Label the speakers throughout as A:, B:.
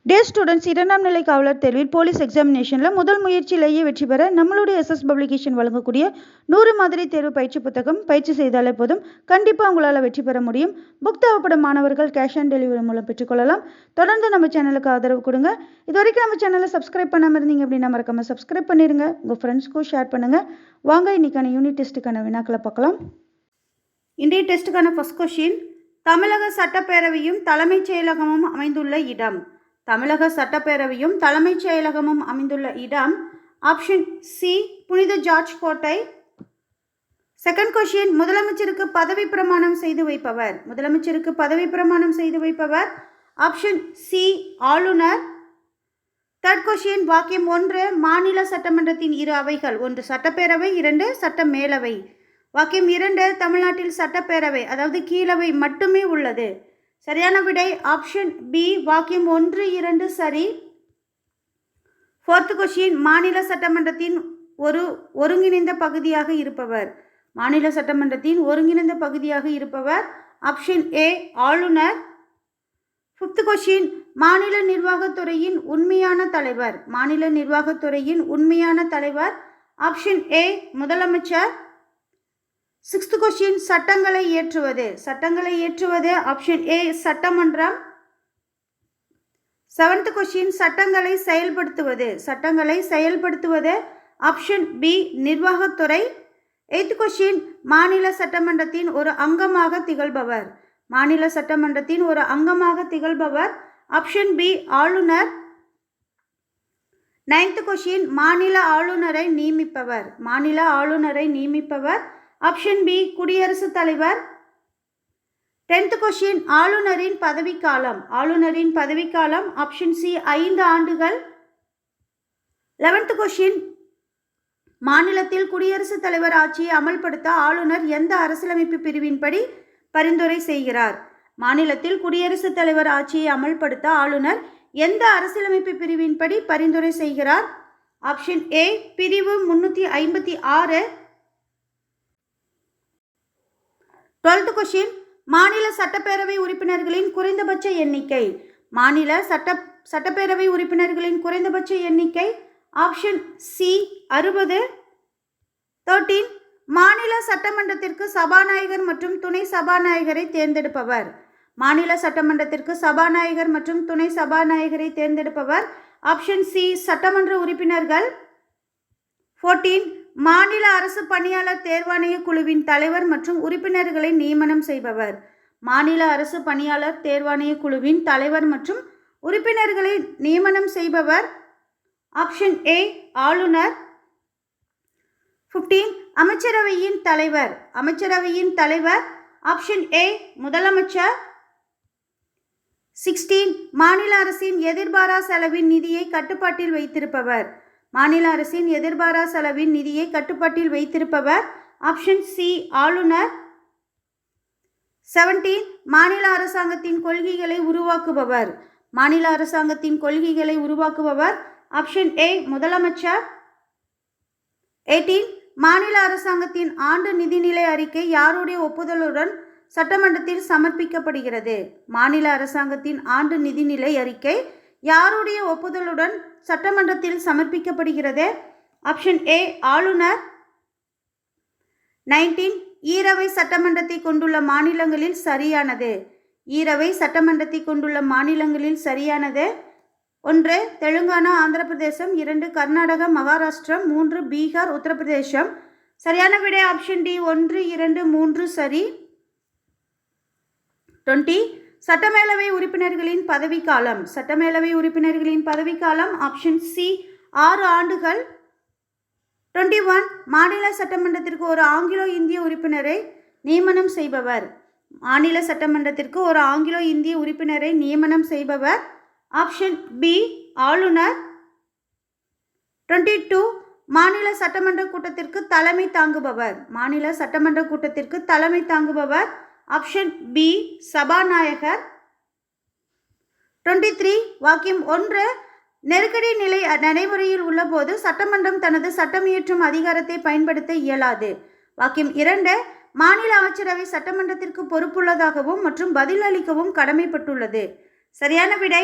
A: டே students இரண்டாம் நிலை காவலர் தேர்வில் போலீஸ் எக்ஸாமினேஷனில் முதல் முயற்சியிலேயே வெற்றி பெற நம்மளுடைய எஸ்எஸ் பப்ளிகேஷன் வழங்கக்கூடிய 100 மாதிரி தேர்வு பயிற்சி புத்தகம் பயிற்சி செய்தாலே போதும், கண்டிப்பாக உங்களால் வெற்றி பெற முடியும். புக் தேவைப்படும் மாணவர்கள் கேஷ் ஆன் டெலிவரி மூலம் பெற்றுக்கொள்ளலாம். தொடர்ந்து நம்ம சேனலுக்கு ஆதரவு கொடுங்க. இது வரைக்கும் நம்ம சேனலை சப்ஸ்கிரைப் பண்ணாமல் இருந்தீங்க அப்படின்னா மறக்காம சப்ஸ்கிரைப் பண்ணிடுங்க. உங்கள் ஃப்ரெண்ட்ஸ்க்கும் ஷேர் பண்ணுங்கள். வாங்க இன்னைக்கான யூனிட் டெஸ்ட்டுக்கான வினாக்களை பார்க்கலாம். இன்றைய டெஸ்ட்டுக்கான ஃபர்ஸ்ட் கொஸ்டின், தமிழக சட்டப்பேரவையும் தலைமைச் செயலகமும் அமைந்துள்ள இடம். தமிழக சட்டப்பேரவையும் தலைமைச் செயலகமும் அமைந்துள்ள இடம் ஆப்ஷன் சி புனித ஜார்ஜ் கோட்டை. செகண்ட் கொஸ்டின், முதலமைச்சருக்கு பதவி பிரமாணம் செய்து வைப்பவர். முதலமைச்சருக்கு பதவி பிரமாணம் செய்து வைப்பவர் ஆப்ஷன் சி ஆளுநர். தேர்ட் கொஸ்டின், வாக்கியம் 1, மாநில சட்டமன்றத்தின் இரு அவைகள், 1 சட்டப்பேரவை 2 சட்ட மேலவை. வாக்கியம் 2, தமிழ்நாட்டில் சட்டப்பேரவை அதாவது கீழவை மட்டுமே உள்ளது. சரியான விடை ஆப்ஷன் பி வாக்கியம் 1, 2 சரி. ஃபோர்த் கொஸ்டின், மாநில சட்டமன்றத்தின் ஒருங்கிணைந்த பகுதியாக இருப்பவர். மாநில சட்டமன்றத்தின் ஒருங்கிணைந்த பகுதியாக இருப்பவர் ஆப்ஷன் ஏ ஆளுநர். ஃபிஃப்த் கொஸ்டின், மாநில நிர்வாகத்துறையின் உண்மையான தலைவர். மாநில நிர்வாகத்துறையின் உண்மையான தலைவர் ஆப்ஷன் ஏ முதலமைச்சர். சிக்ஸ்த் கொஸ்டின், சட்டங்களை இயற்றுவது. சட்டங்களை இயற்றுவது ஆப்ஷன் ஏ சட்டமன்றம். செவன்த் கொஸ்டின், சட்டங்களை செயல்படுத்துவது. சட்டங்களை செயல்படுத்துவது ஆப்ஷன் பி நிர்வாகத்துறை. எய்த் கொஸ்டின், மாநில சட்டமன்றத்தின் ஒரு அங்கமாக திகழ்பவர். மாநில சட்டமன்றத்தின் ஒரு அங்கமாக திகழ்பவர் ஆப்ஷன் பி ஆளுநர். நைன்த் கொஸ்டின், மாநில ஆளுநரை நியமிப்பவர். மாநில ஆளுநரை நியமிப்பவர் ஆப்ஷன் பி குடியரசுத் தலைவர். 10th கொஸ்டின், ஆளுநரின் பதவிக்காலம். ஆளுநரின் பதவிக்காலம் ஆப்ஷன் சி 5 ஆண்டுகள். 11th கொஸ்டின், மாநிலத்தில் குடியரசுத் தலைவர் ஆட்சியை அமல்படுத்த ஆளுநர் எந்த அரசியலமைப்பு பிரிவின்படி பரிந்துரை செய்கிறார். மாநிலத்தில் குடியரசுத் தலைவர் ஆட்சியை அமல்படுத்த ஆளுநர் எந்த அரசியலமைப்பு பிரிவின்படி பரிந்துரை செய்கிறார். ஆப்ஷன் ஏ பிரிவு 356. 12th கொஸ்டின், மாநில சட்டப்பேரவை உறுப்பினர்களின் குறைந்தபட்ச எண்ணிக்கை. மாநில சட்டப்பேரவை உறுப்பினர்களின் குறைந்தபட்ச எண்ணிக்கை ஆப்ஷன் சி 60. 13, மாநில சட்டமன்றத்திற்கு சபாநாயகர் மற்றும் துணை சபாநாயகரை தேர்ந்தெடுப்பவர். மாநில சட்டமன்றத்திற்கு சபாநாயகர் மற்றும் துணை சபாநாயகரை தேர்ந்தெடுப்பவர் ஆப்ஷன் சி சட்டமன்ற உறுப்பினர்கள். 14, மாநில அரசு பணியாளர் தேர்வாணைய குழுவின் தலைவர் மற்றும் உறுப்பினர்களை நியமனம் செய்பவர். மாநில அரசு பணியாளர் தேர்வாணைய குழுவின் தலைவர் மற்றும் உறுப்பினர்களை நியமனம் செய்பவர் ஆப்ஷன் ஏ ஆளுநர். 15, அமைச்சரவையின் தலைவர். அமைச்சரவையின் தலைவர் ஆப்ஷன் ஏ முதலமைச்சர். 16, மாநில அரசின் எதிர்பாரா செலவின் நிதியை கட்டுப்பாட்டில் வைத்திருப்பவர். மாநில அரசின் எதிர்பாரா செலவின் நிதியை கட்டுப்பாட்டில் வைத்திருப்பவர் ஆப்ஷன் சி ஆளுநர். 17, மாநில அரசாங்கத்தின் கொள்கைகளை உருவாக்குபவர். மாநில அரசாங்கத்தின் கொள்கைகளை உருவாக்குபவர் ஆப்ஷன் ஏ முதலமைச்சர். 18, மாநில அரசாங்கத்தின் ஆண்டு நிதிநிலை அறிக்கை யாருடைய ஒப்புதலுடன் சட்டமன்றத்தில் சமர்ப்பிக்கப்படுகிறது. மாநில அரசாங்கத்தின் ஆண்டு நிதிநிலை அறிக்கை யாருடைய ஒப்புதலுடன் சட்டமன்றத்தில் சமர்ப்பிக்கப்படுகிறது. ஆப்ஷன் ஏ ஆளுநர். 19, ஈரவை சட்டமன்றத்தை கொண்டுள்ள மாநிலங்களில் சரியானது. ஈரவை சட்டமன்றத்தை கொண்டுள்ள மாநிலங்களில் சரியானது 1 தெலுங்கானா ஆந்திர பிரதேசம், 2 கர்நாடகா மகாராஷ்டிரம், 3 பீகார் உத்தரப்பிரதேசம். சரியான விடை ஆப்ஷன் டி 1, 2, 3 சரி. 20, சட்டமேலவை உறுப்பினர்களின் பதவிக்காலம். சட்டமேலவை உறுப்பினர்களின் பதவிக்காலம் ஆப்ஷன் சி 6 ஆண்டுகள். 21, மாநில சட்டமன்றத்திற்கு ஒரு ஆங்கிலோ இந்திய உறுப்பினரை நியமனம் செய்பவர். மாநில சட்டமன்றத்திற்கு ஒரு ஆங்கிலோ இந்திய உறுப்பினரை நியமனம் செய்பவர் ஆப்ஷன் பி ஆளுநர். 22, மாநில சட்டமன்ற கூட்டத்திற்கு தலைமை தாங்குபவர். மாநில சட்டமன்ற கூட்டத்திற்கு தலைமை தாங்குபவர் ஆப்ஷன் பி சபாநாயகர். 23, வாக்கியம் 1, நெருக்கடி நிலை நடைமுறையில் உள்ளபோது சட்டமன்றம் தனது சட்டமியற்றும் அதிகாரத்தை பயன்படுத்த இயலாது. வாக்கியம் 2, மாநில அமைச்சரவை சட்டமன்றத்திற்கு பொறுப்புள்ளதாகவும் மற்றும் பதிலளிக்கவும் கடமைப்பட்டுள்ளது. சரியான விடை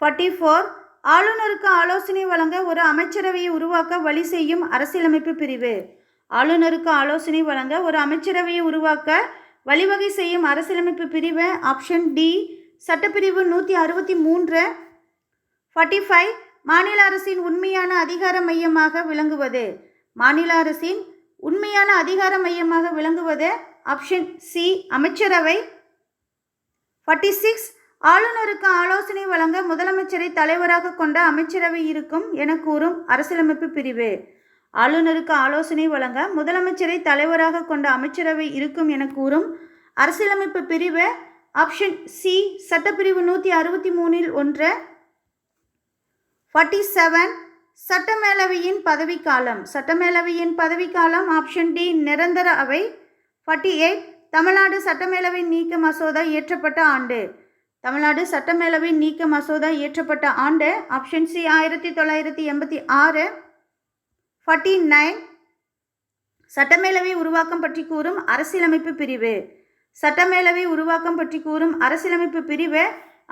A: 44. ஆளுநருக்கு ஆலோசனை வழங்க ஒரு அமைச்சரவையை உருவாக்க வழி செய்யும் அரசியலமைப்பு பிரிவு. ஆளுநருக்கு ஆலோசனை வழங்க ஒரு அமைச்சரவையை உருவாக்க வழிவகை செய்யும் அரசியலமைப்பு பிரிவு. ஆப்ஷன் டி சட்டப்பிரிவு 163. 45. மாநில அரசின் உண்மையான அதிகார மையமாக விளங்குவது. மாநில அரசின் உண்மையான அதிகார மையமாக விளங்குவது. ஆப்ஷன் சி அமைச்சரவை. 46. ஆளுநருக்கு ஆலோசனை வழங்க முதலமைச்சரை தலைவராக கொண்ட அமைச்சரவை இருக்கும் என கூறும் அரசியலமைப்பு பிரிவு. ஆளுநருக்கு ஆலோசனை வழங்க முதலமைச்சரை தலைவராக கொண்ட அமைச்சரவை இருக்கும் என கூறும் அரசியலமைப்பு பிரிவு. ஆப்ஷன் சி சட்டப்பிரிவு 163 ஒன்று. 47. சட்டமேலவையின் பதவிக்காலம். சட்டமேலவையின் பதவிக்காலம். ஆப்ஷன் டி நிரந்தர அவை. 48. தமிழ்நாடு சட்டமேலவை நீக்க மசோதா இயற்றப்பட்ட ஆண்டு. தமிழ்நாடு சட்டமேலவை நீக்க மசோதா இயற்றப்பட்ட ஆண்டு. Option C 1986. 49. சட்டமேலவை உருவாக்கம் பற்றி கூறும் அரசியலமைப்பு பிரிவு. சட்டமேலவை உருவாக்கம் பற்றி கூறும் அரசியலமைப்பு பிரிவு.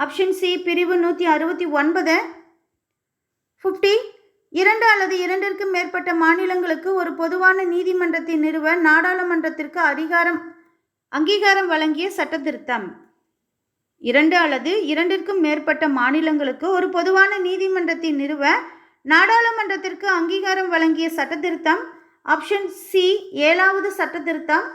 A: ஆப்ஷன் சி பிரிவு 169. 50. 2 அல்லது 2ற்கு மேற்பட்ட மாநிலங்களுக்கு ஒரு பொதுவான நீதிமன்றத்தை நிறுவ நாடாளுமன்றத்திற்கு அங்கீகாரம் வழங்கிய சட்ட திருத்தம். 2 அல்லது 2ற்கும் மேற்பட்ட மாநிலங்களுக்கு ஒரு பொதுவான நீதிமன்றத்தை நிறுவ நாடாளுமன்றத்திற்கு அங்கீகாரம் வழங்கிய சட்ட திருத்தம். ஆப்ஷன் சி 7வது சட்ட திருத்தம்.